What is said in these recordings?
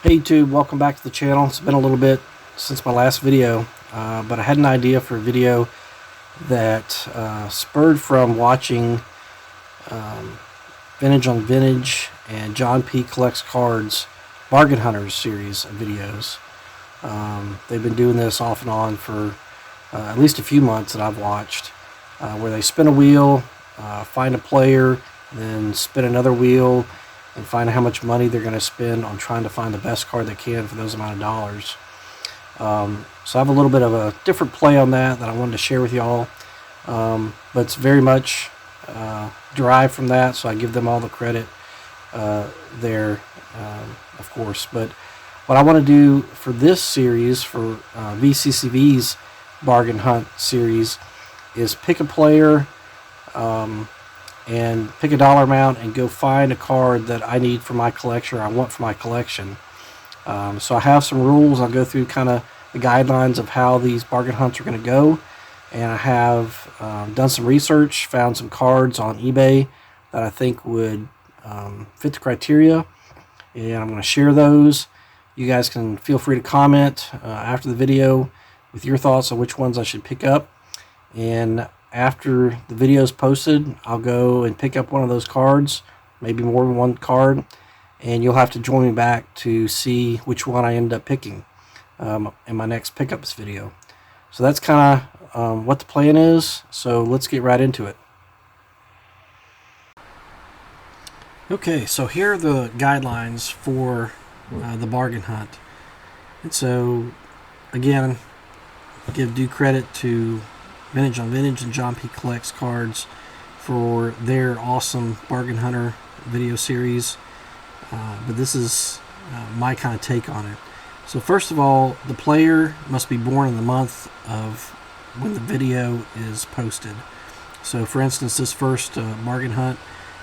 Hey YouTube, welcome back to the channel. It's been a little bit since my last video, but I had an idea for a video that spurred from watching Vintage on Vintage and John P. Collects Cards Bargain Hunters series of videos. They've been doing this off and on for at least a few months that I've watched, where they spin a wheel, find a player, then spin another wheel, and find out how much money they're going to spend on trying to find the best card they can for those amount of dollars. So I have a little bit of a different play on that I wanted to share with y'all, but it's very much derived from that, so I give them all the credit there, of course. But what I want to do for this series, for VCCV's Bargain Hunt series, is pick a player, and pick a dollar amount and go find a card that I need for my collection, or I want for my collection. So I have some rules. I'll go through kind of the guidelines of how these bargain hunts are going to go, and I have done some research, found some cards on eBay that I think would fit the criteria, and I'm going to share those. You guys can feel free to comment after the video with your thoughts on which ones I should pick up, and after the video is posted, I'll go and pick up one of those cards, maybe more than one card, and you'll have to join me back to see which one I end up picking in my next pickups video. So that's kind of what the plan is, so let's get right into it. Okay, so here are the guidelines for the bargain hunt. And so, again, give due credit to Vintage on Vintage and John P. Collects Cards for their awesome Bargain Hunter video series, but this is my kind of take on it. So first of all, the player must be born in the month of when the video is posted. So for instance, this first Bargain Hunt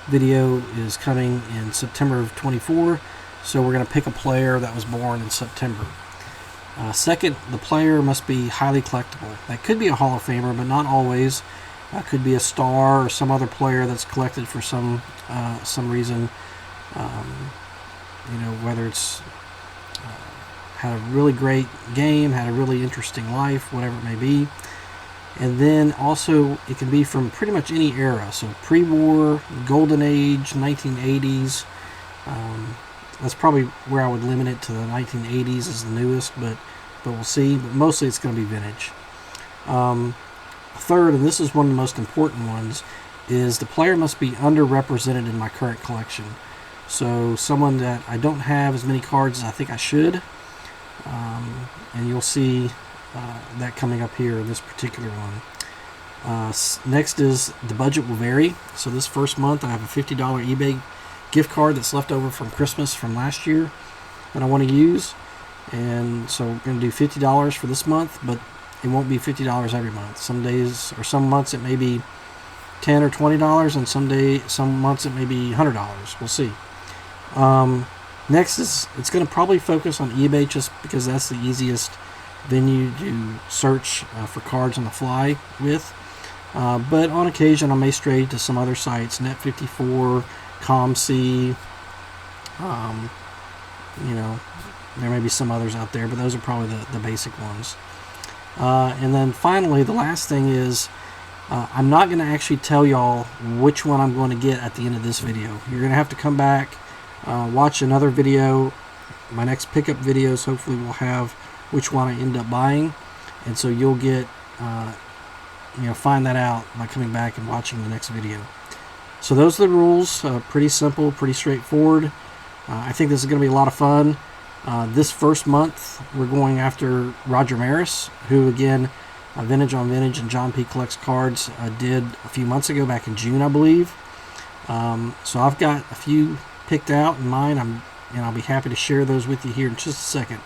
video is coming in September of 24, so we're going to pick a player that was born in September. Second, the player must be highly collectible. That could be a Hall of Famer, but not always. Could be a star or some other player that's collected for some reason. Whether it's had a really great game, had a really interesting life, whatever it may be. And then also, it can be from pretty much any era. So pre-war, Golden Age, 1980s. That's probably where I would limit it to. The 1980s is the newest, but we'll see. But mostly it's going to be vintage. Third, and this is one of the most important ones, is the player must be underrepresented in my current collection. So someone that I don't have as many cards as I think I should, and you'll see that coming up here in this particular one. Next is the budget will vary. So this first month I have a $50 eBay gift card that's left over from Christmas from last year that I want to use, and so we're going to do $50 for this month, but it won't be $50 every month. Some days or some months it may be $10 or $20, and some months it may be $100. We'll see. Next is, it's going to probably focus on eBay just because that's the easiest venue to search for cards on the fly with, but on occasion I may stray to some other sites, Net54, ComC, there may be some others out there, but those are probably the basic ones. And then finally, the last thing is, I'm not going to actually tell y'all which one I'm going to get at the end of this video. You're going to have to come back, watch another video. My next pickup videos hopefully will have which one I end up buying, and so you'll get, find that out by coming back and watching the next video. So those are the rules. Pretty simple, pretty straightforward. I think this is going to be a lot of fun. This first month, we're going after Roger Maris, who, again, Vintage on Vintage and John P. Collects Cards did a few months ago, back in June, I believe. So I've got a few picked out in mind, and I'll be happy to share those with you here in just a second.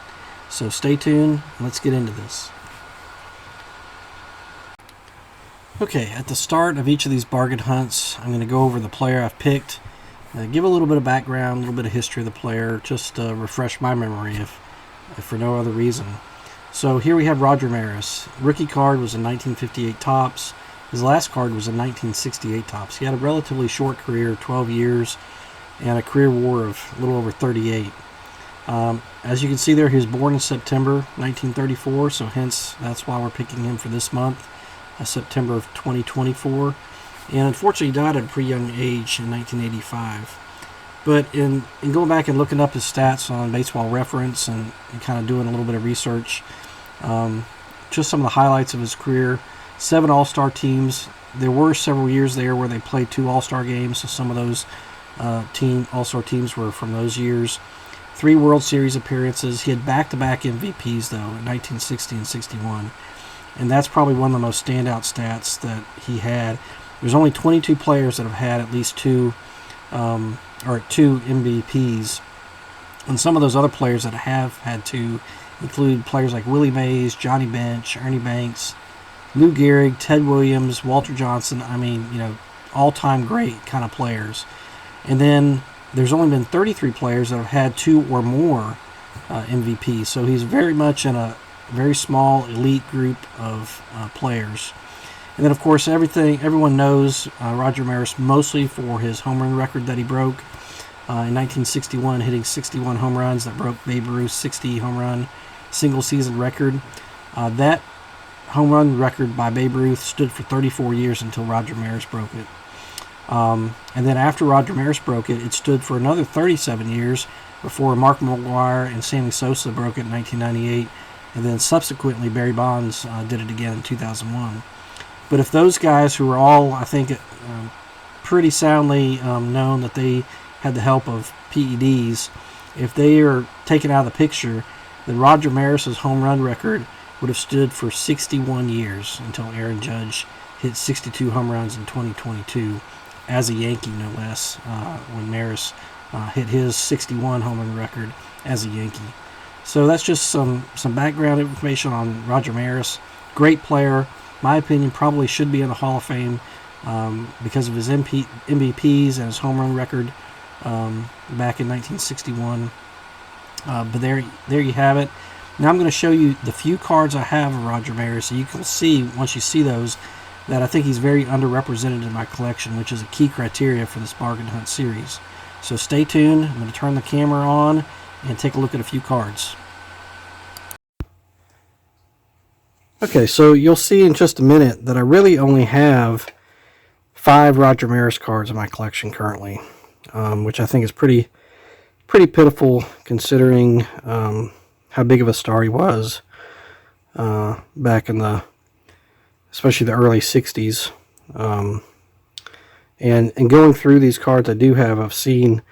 So stay tuned, and let's get into this. Okay, at the start of each of these bargain hunts, I'm going to go over the player I've picked, give a little bit of background, a little bit of history of the player, just to refresh my memory if for no other reason. So here we have Roger Maris. Rookie card was in 1958 Topps. His last card was in 1968 Topps. He had a relatively short career, 12 years, and a career WAR of a little over 38. As you can see there, he was born in September 1934, so hence that's why we're picking him for this month, September of 2024. And unfortunately, he died at a pretty young age in 1985. But in going back and looking up his stats on Baseball Reference and kind of doing a little bit of research, just some of the highlights of his career: 7 All-Star teams. There were several years there where they played 2 All-Star games, so some of those All-Star teams were from those years. 3 World Series appearances. He had back-to-back MVPs, though, in 1960 and 61. And that's probably one of the most standout stats that he had. There's only 22 players that have had at least 2 MVPs. And some of those other players that have had 2 include players like Willie Mays, Johnny Bench, Ernie Banks, Lou Gehrig, Ted Williams, Walter Johnson. I mean, all-time great kind of players. And then there's only been 33 players that have had 2 or more MVPs. So he's very much in a very small elite group of players. And then, of course, everyone knows Roger Maris mostly for his home run record that he broke in 1961, hitting 61 home runs. That broke Babe Ruth's 60 home run single-season record. That home run record by Babe Ruth stood for 34 years until Roger Maris broke it. And then after Roger Maris broke it, it stood for another 37 years before Mark McGwire and Sammy Sosa broke it in 1998. And then subsequently Barry Bonds did it again in 2001. But if those guys, who were all, I think, pretty soundly known that they had the help of PEDs, if they are taken out of the picture, then Roger Maris's home run record would have stood for 61 years until Aaron Judge hit 62 home runs in 2022 as a Yankee, no less, when Maris hit his 61 home run record as a Yankee. So that's just some background information on Roger Maris. Great player. My opinion, probably should be in the Hall of Fame because of his MVPs and his home run record back in 1961. But there you have it. Now I'm going to show you the few cards I have of Roger Maris, so you can see, once you see those, that I think he's very underrepresented in my collection, which is a key criteria for this bargain hunt series. So stay tuned. I'm going to turn the camera on and take a look at a few cards. Okay, so you'll see in just a minute that I really only have 5 Roger Maris cards in my collection currently, which I think is pretty pitiful considering how big of a star he was back in especially the early 60s. And going through these cards I've seen,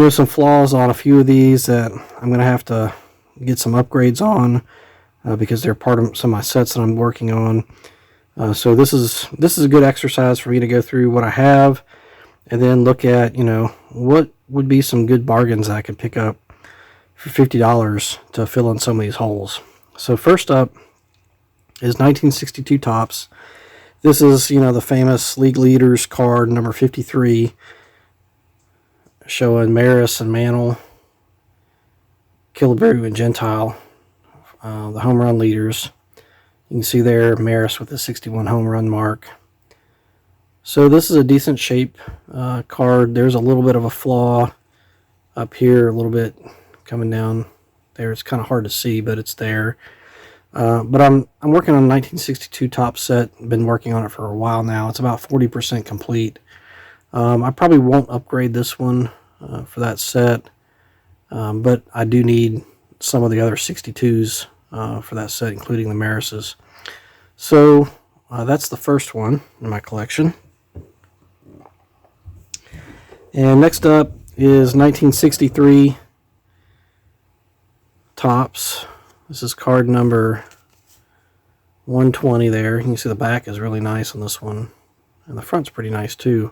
some flaws on a few of these that I'm going to have to get some upgrades on because they're part of some of my sets that I'm working on. So this is a good exercise for me to go through what I have and then look at, what would be some good bargains I could pick up for $50 to fill in some of these holes. So first up is 1962 Topps. This is, the famous League Leaders card, number 53, showing Maris and Mantle, Killebrew, and Gentile, the home run leaders. You can see there Maris with the 61 home run mark. So this is a decent shape card. There's a little bit of a flaw up here, a little bit coming down there. It's kind of hard to see, but it's there. But I'm working on a 1962 Topps set. Been working on it for a while now. It's about 40% complete. I probably won't upgrade this one for that set, but I do need some of the other 62s for that set, including the Maris's. So that's the first one in my collection. And next up is 1963 Topps. This is card number 120 there. You can see the back is really nice on this one. And the front's pretty nice too.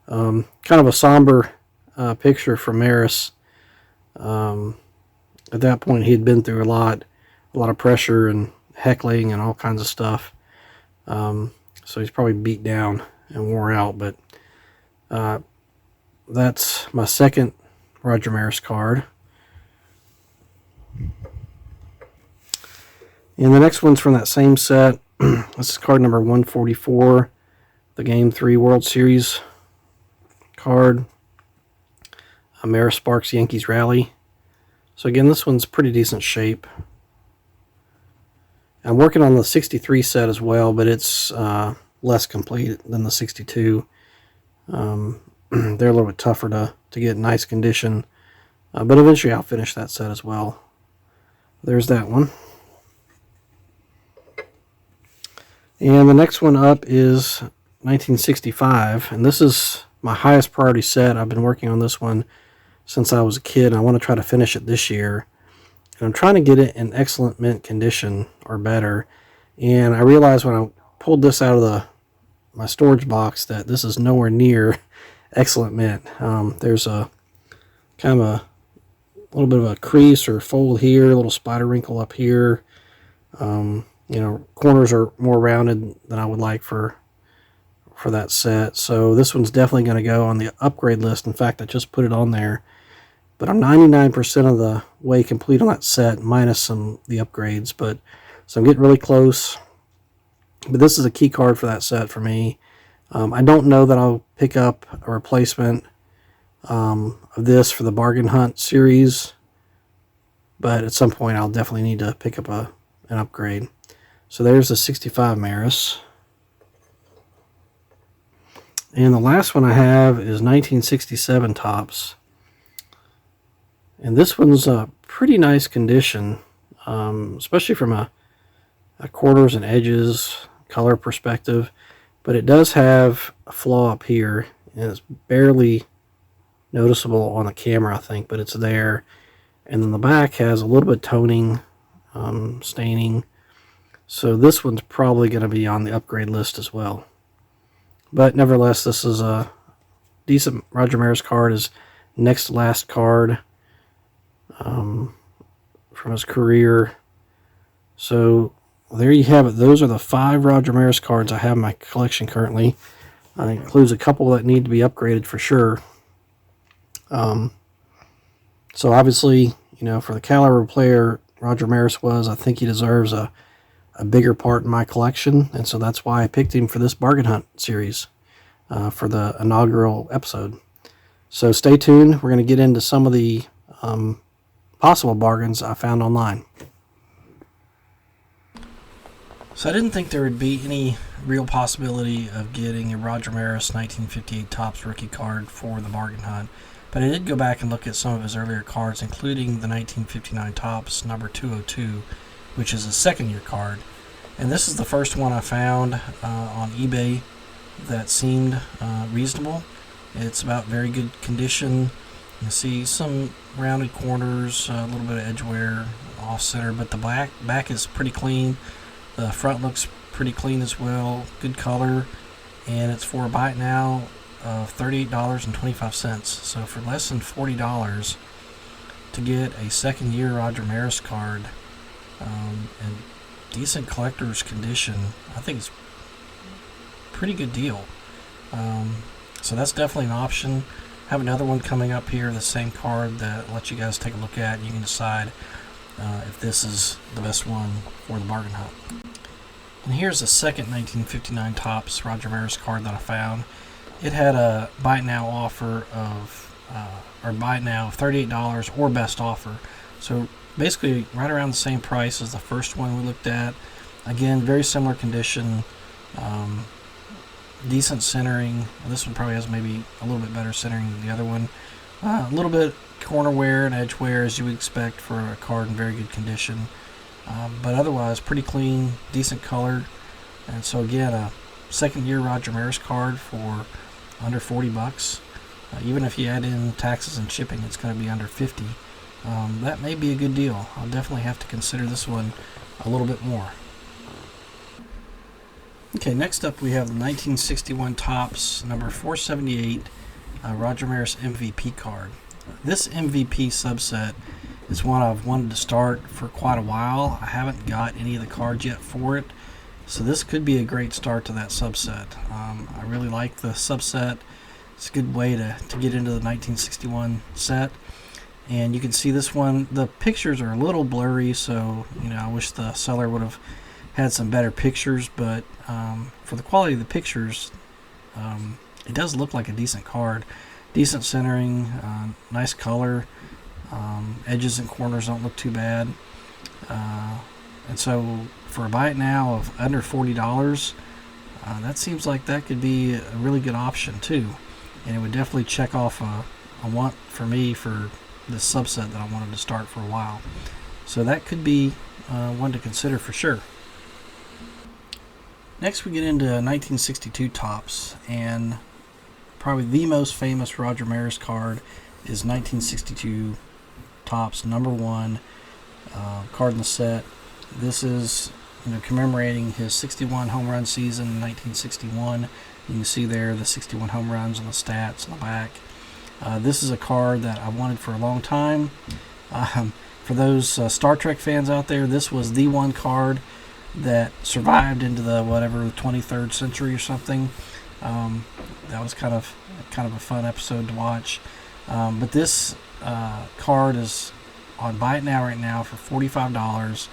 Kind of a somber picture for Maris. At that point, he had been through a lot of pressure and heckling and all kinds of stuff. So he's probably beat down and wore out. But that's my second Roger Maris card. And the next one's from that same set. This is card number 144, the Game 3 World Series card. Maris Sparks Yankees Rally So again, this one's pretty decent shape. I'm working on the 63 set as well, but it's less complete than the 62. They're a little bit tougher to get in nice condition, but eventually I'll finish that set as well. There's that one. And the next one up is 1965, and this is my highest priority set. I've been working on this one since I was a kid, and I want to try to finish it this year. And I'm trying to get it in excellent mint condition or better. And I realized when I pulled this out of my storage box that this is nowhere near excellent mint. There's a kind of a little bit of a crease or fold here, a little spider wrinkle up here. You know, corners are more rounded than I would like for that set. So this one's definitely going to go on the upgrade list. In fact, I just put it on there. But I'm 99% of the way complete on that set, minus the upgrades. But so I'm getting really close. But this is a key card for that set for me. I don't know that I'll pick up a replacement of this for the Bargain Hunt series, but at some point I'll definitely need to pick up an upgrade. So there's the 65 Maris. And the last one I have is 1967 Topps. And this one's a pretty nice condition, especially from a corners and edges color perspective. But it does have a flaw up here, and it's barely noticeable on the camera, I think, but it's there. And then the back has a little bit of toning, staining. So this one's probably going to be on the upgrade list as well. But nevertheless, this is a decent Roger Maris card. His next to last card from his career. So there you have it. Those are the 5 Roger Maris cards I have in my collection currently. It includes a couple that need to be upgraded for sure. So obviously, you know, for the caliber player Roger Maris was, I think he deserves a bigger part in my collection, and so that's why I picked him for this Bargain Hunt series for the inaugural episode. So stay tuned. We're going to get into some of the possible bargains I found online. So I didn't think there would be any real possibility of getting a Roger Maris 1958 Topps rookie card for the Bargain Hunt, but I did go back and look at some of his earlier cards, including the 1959 Topps number 202, which is a second-year card. And this is the first one I found on eBay that seemed reasonable. It's about very good condition. You see some rounded corners, a little bit of edge wear off-center, but the back is pretty clean. The front looks pretty clean as well, good color, and it's for a buy it now of $38.25. So for less than $40 to get a second-year Roger Maris card and decent collector's condition, I think it's a pretty good deal. So that's definitely an option. I have another one coming up here, the same card, that I'll let you guys take a look at. You can decide if this is the best one for the Bargain Hunt. And here's the second 1959 Topps Roger Maris card that I found. It had a buy it now offer of, or buy it now of $38 or best offer. So basically right around the same price as the first one we looked at. Again, very similar condition, decent centering. This one probably has maybe a little bit better centering than the other one. A little bit corner wear and edge wear as you would expect for a card in very good condition. But otherwise pretty clean, decent color. And so again, a second year Roger Maris card for under $40. Even if you add in taxes and shipping, it's going to be under $50. That may be a good deal. I'll definitely have to consider this one a little bit more. Okay, next up we have the 1961 Topps number 478 Roger Maris MVP card. This MVP subset is one I've wanted to start for quite a while. I haven't got any of the cards yet for it, so this could be a great start to that subset. I really like the subset. It's a good way to get into the 1961 set. And you can see this one, the pictures are a little blurry, so I wish the seller would have had some better pictures, but for the quality of the pictures, it does look like a decent card. Decent centering, nice color. Edges and corners don't look too bad. And so for a buy it now of under $40, that seems like that could be a really good option too. And it would definitely check off a want for me for this subset that I wanted to start for a while. So that could be one to consider for sure. Next we get into 1962 Topps, and probably the most famous Roger Maris card is 1962 Topps number 1 card in the set. This is commemorating his 61 home run season in 1961. You can see there the 61 home runs on the stats on the back. This is a card that I wanted for a long time. For those Star Trek fans out there, this was the one card that survived into the 23rd century or something. That was kind of a fun episode to watch. But this card is on Buy It Now right now for $45.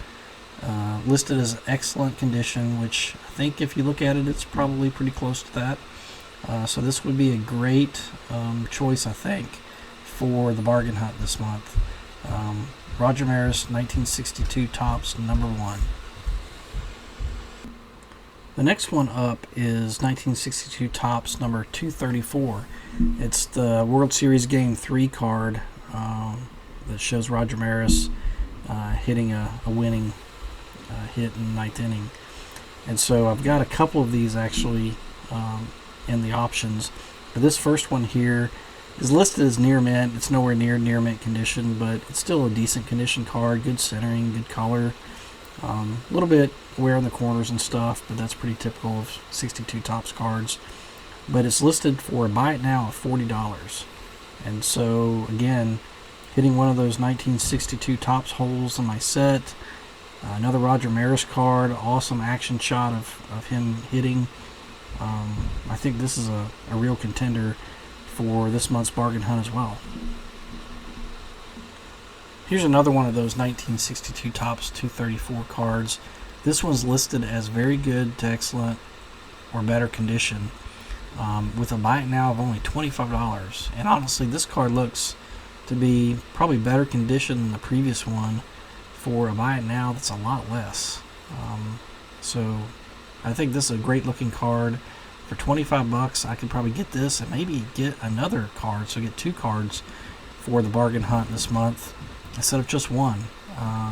Listed as excellent condition, which I think if you look at it, it's probably pretty close to that. So this would be a great choice, I think, for the bargain hunt this month. Roger Maris 1962 Topps number 1. The next one up is 1962 Topps number 234. It's the World Series Game 3 card that shows Roger Maris hitting a winning hit in the 9th inning. And so I've got a couple of these actually in the options. But this first one here is listed as near mint. It's nowhere near mint condition, but it's still a decent condition card. Good centering, good color. A little bit wear on the corners and stuff, but that's pretty typical of 62 Topps cards. But it's listed for a buy it now of $40. And so again, hitting one of those 1962 Topps holes in my set. Another Roger Maris card, awesome action shot of him hitting. I think this is a real contender for this month's bargain hunt as well. Here's another one of those 1962 Topps 234 cards. This one's listed as very good to excellent or better condition, with a buy it now of only $25. And honestly, this card looks to be probably better condition than the previous one for a buy it now that's a lot less. So I think this is a great looking card. For $25, I could probably get this and maybe get another card, so get 2 cards for the bargain hunt this month instead of just one.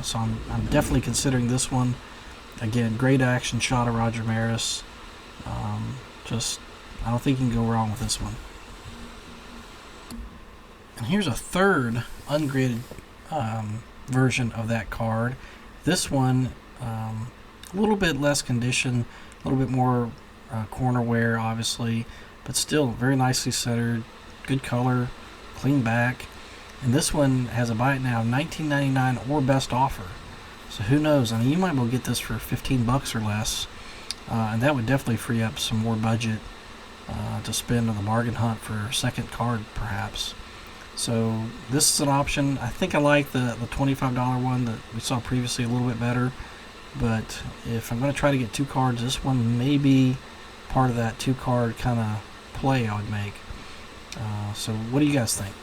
So I'm definitely considering this one. Again, great action shot of Roger Maris. I don't think you can go wrong with this one. And here's a third ungraded version of that card. This one, a little bit less condition, a little bit more corner wear, obviously, but still very nicely centered, good color, clean back. And this one has a buy it now $19.99 or best offer. So who knows? I mean, you might be able to get this for $15 or less, and that would definitely free up some more budget to spend on the bargain hunt for a second card, perhaps. So this is an option. I think I like the $25 one that we saw previously a little bit better. But if I'm going to try to get 2 cards, this one may be part of that 2-card kind of play I would make. So what do you guys think?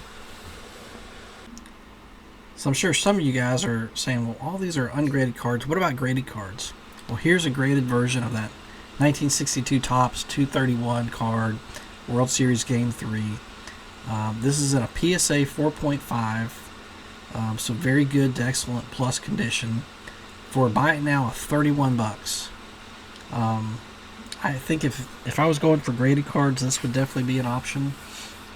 So I'm sure some of you guys are saying, well, all these are ungraded cards. What about graded cards? Well, here's a graded version of that 1962 Topps 231 card, World Series Game 3. This is in a PSA 4.5, so very good to excellent plus condition. For a buy it now of $31. I think if I was going for graded cards, this would definitely be an option.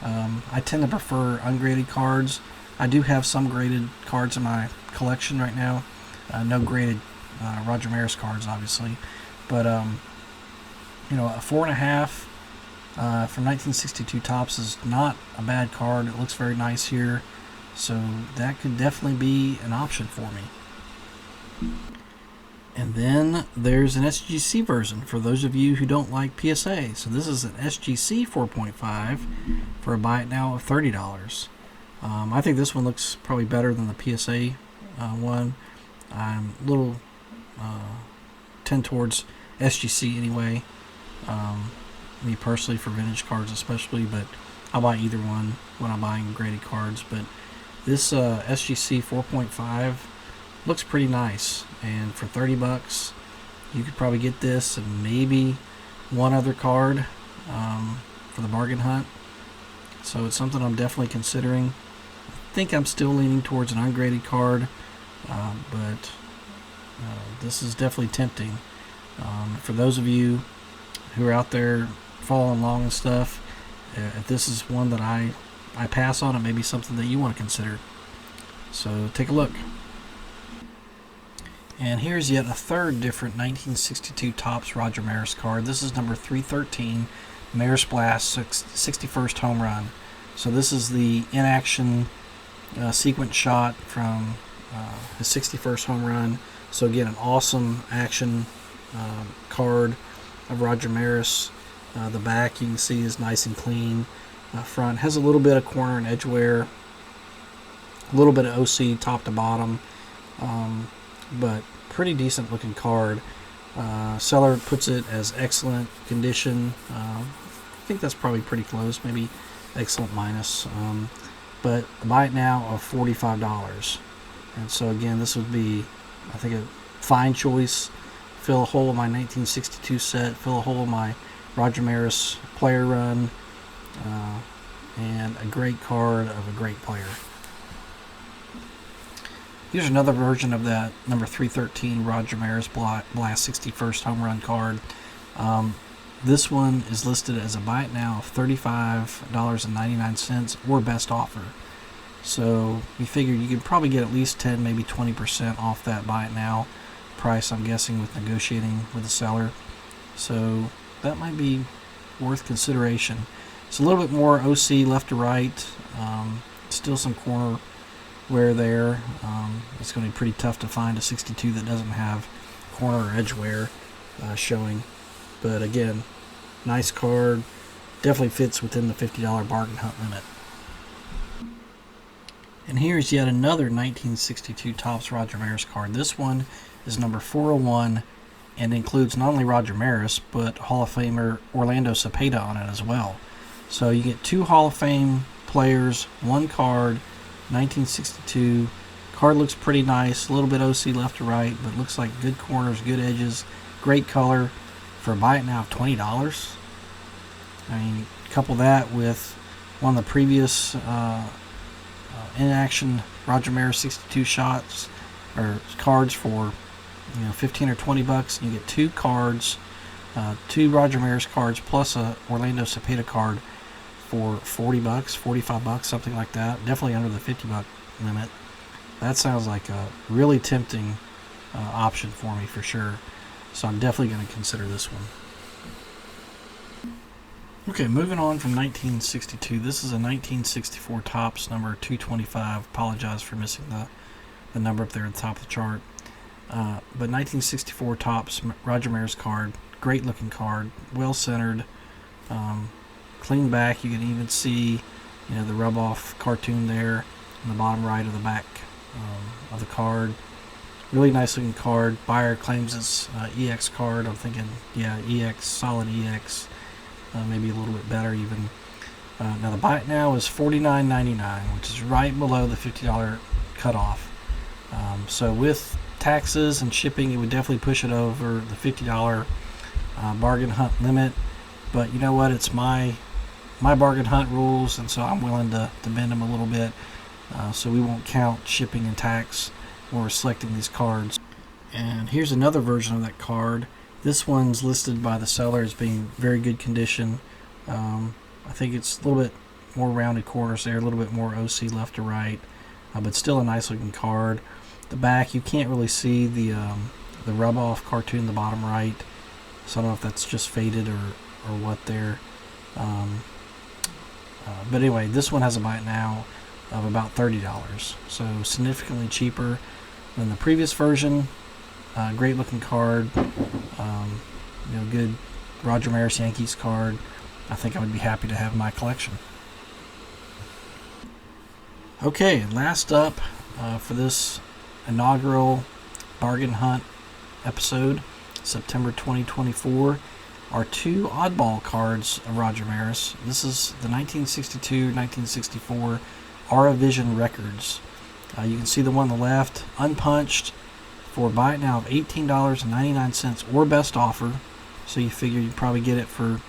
I tend to prefer ungraded cards. I do have some graded cards in my collection right now. No graded Roger Maris cards, obviously. But, a 4.5 from 1962 Topps is not a bad card. It looks very nice here. So that could definitely be an option for me. And then there's an SGC version for those of you who don't like PSA. So this is an SGC 4.5 for a buy it now of $30. I think this one looks probably better than the PSA one. I'm a little tend towards SGC anyway. Me personally, for vintage cards especially, but I'll buy either one when I'm buying graded cards. But This SGC 4.5 looks pretty nice, and for $30 you could probably get this and maybe one other card for the bargain hunt. So it's something I'm definitely considering. I think I'm still leaning towards an ungraded card, but this is definitely tempting. For those of you who are out there following along and stuff, if this is one that I pass on, it may be something that you want to consider. So take a look. And here's yet a third different 1962 Topps Roger Maris card. This is number 313, Maris Blast 61st home run. So this is the in-action sequence shot from his 61st home run. So again, an awesome action card of Roger Maris. The back, you can see, is nice and clean. Front has a little bit of corner and edge wear, a little bit of OC top to bottom, but pretty decent looking card. Seller puts it as excellent condition. I think that's probably pretty close, maybe excellent minus. But buy it now of $45. And so again, this would be, I think, a fine choice. Fill a hole in my 1962 set, fill a hole in my Roger Maris player run, and a great card of a great player. Here's another version of that number 313 Roger Maris Blast 61st home run card. This one is listed as a buy it now of $35.99 or best offer. So we figured you could probably get at least 10, maybe 20% off that buy it now price, I'm guessing, with negotiating with the seller. So that might be worth consideration. It's a little bit more OC left to right. Still some corner wear there. It's going to be pretty tough to find a 62 that doesn't have corner or edge wear showing. But again, nice card. Definitely fits within the $50 bargain hunt limit. And here's yet another 1962 Topps Roger Maris card. This one is number 401 and includes not only Roger Maris, but Hall of Famer Orlando Cepeda on it as well. So you get two Hall of Fame players, one card, 1962. Card looks pretty nice, a little bit OC left to right, but looks like good corners, good edges, great color. For a buy it now of $20. I mean, couple that with one of the previous in-action Roger Maris 62 shots or cards for 15 or $20, and you get two cards, two Roger Maris cards plus a Orlando Cepeda card for $40, $45, something like that. Definitely under the $50 limit. That sounds like a really tempting option for me for sure. So I'm definitely going to consider this one. Okay, moving on from 1962. This is a 1964 Topps number 225. Apologize for missing the number up there at the top of the chart. But 1964 Topps Roger Maris card. Great looking card. Well centered. Clean back. You can even see the rub off cartoon there in the bottom right of the back of the card. Really nice looking card. Buyer claims it's EX card. I'm thinking, yeah, EX, solid EX. Maybe a little bit better even. Now the buy it now is $49.99, which is right below the $50 cutoff. So with taxes and shipping, it would definitely push it over the $50 bargain hunt limit. But you know what? It's my bargain hunt rules, and so I'm willing to bend them a little bit. So we won't count shipping and tax when we're selecting these cards. And here's another version of that card. This one's listed by the seller as being very good condition. I think it's a little bit more rounded corners there, a little bit more OC left to right, but still a nice looking card. The back, you can't really see the rub off cartoon in the bottom right, so I don't know if that's just faded or what there. But anyway, this one has a buy it now of about $30, so significantly cheaper than the previous version. Great looking card. Good Roger Maris Yankees card. I think I would be happy to have in my collection. Okay, last up for this inaugural bargain hunt episode, September 2024, are two oddball cards of Roger Maris. This is the 1962-1964 Vision Records. You can see the one on the left, unpunched, for buy it now of $18.99 or best offer. So you figure you'd probably get it for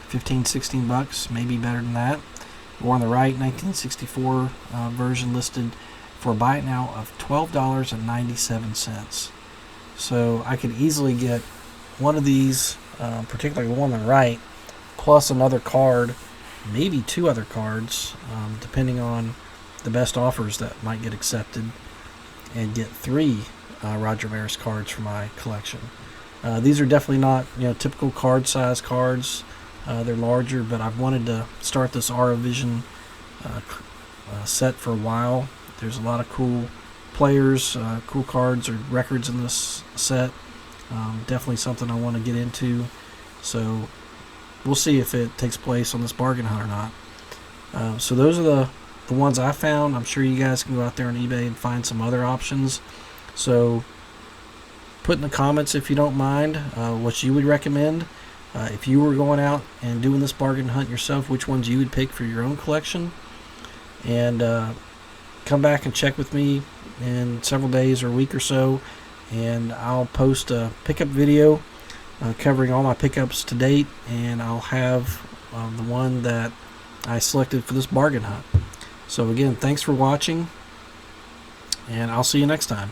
15, 16 bucks, maybe better than that. Or on the right, 1964 version listed for buy it now of $12.97. So I could easily get one of these, particularly the one on the right, plus another card, maybe two other cards, depending on the best offers that might get accepted, and get three Roger Maris cards for my collection. These are definitely not typical card size cards. They're larger, but I've wanted to start this Vision set for a while. There's a lot of cool players, cool cards or records in this set. Definitely something I want to get into. So we'll see if it takes place on this bargain hunt or not. So those are the ones I found. I'm sure you guys can go out there on eBay and find some other options. So put in the comments, if you don't mind, what you would recommend. If you were going out and doing this bargain hunt yourself, which ones you would pick for your own collection. And come back and check with me in several days or a week or so, and I'll post a pickup video covering all my pickups to date, and I'll have the one that I selected for this bargain hunt. So again, thanks for watching, and I'll see you next time.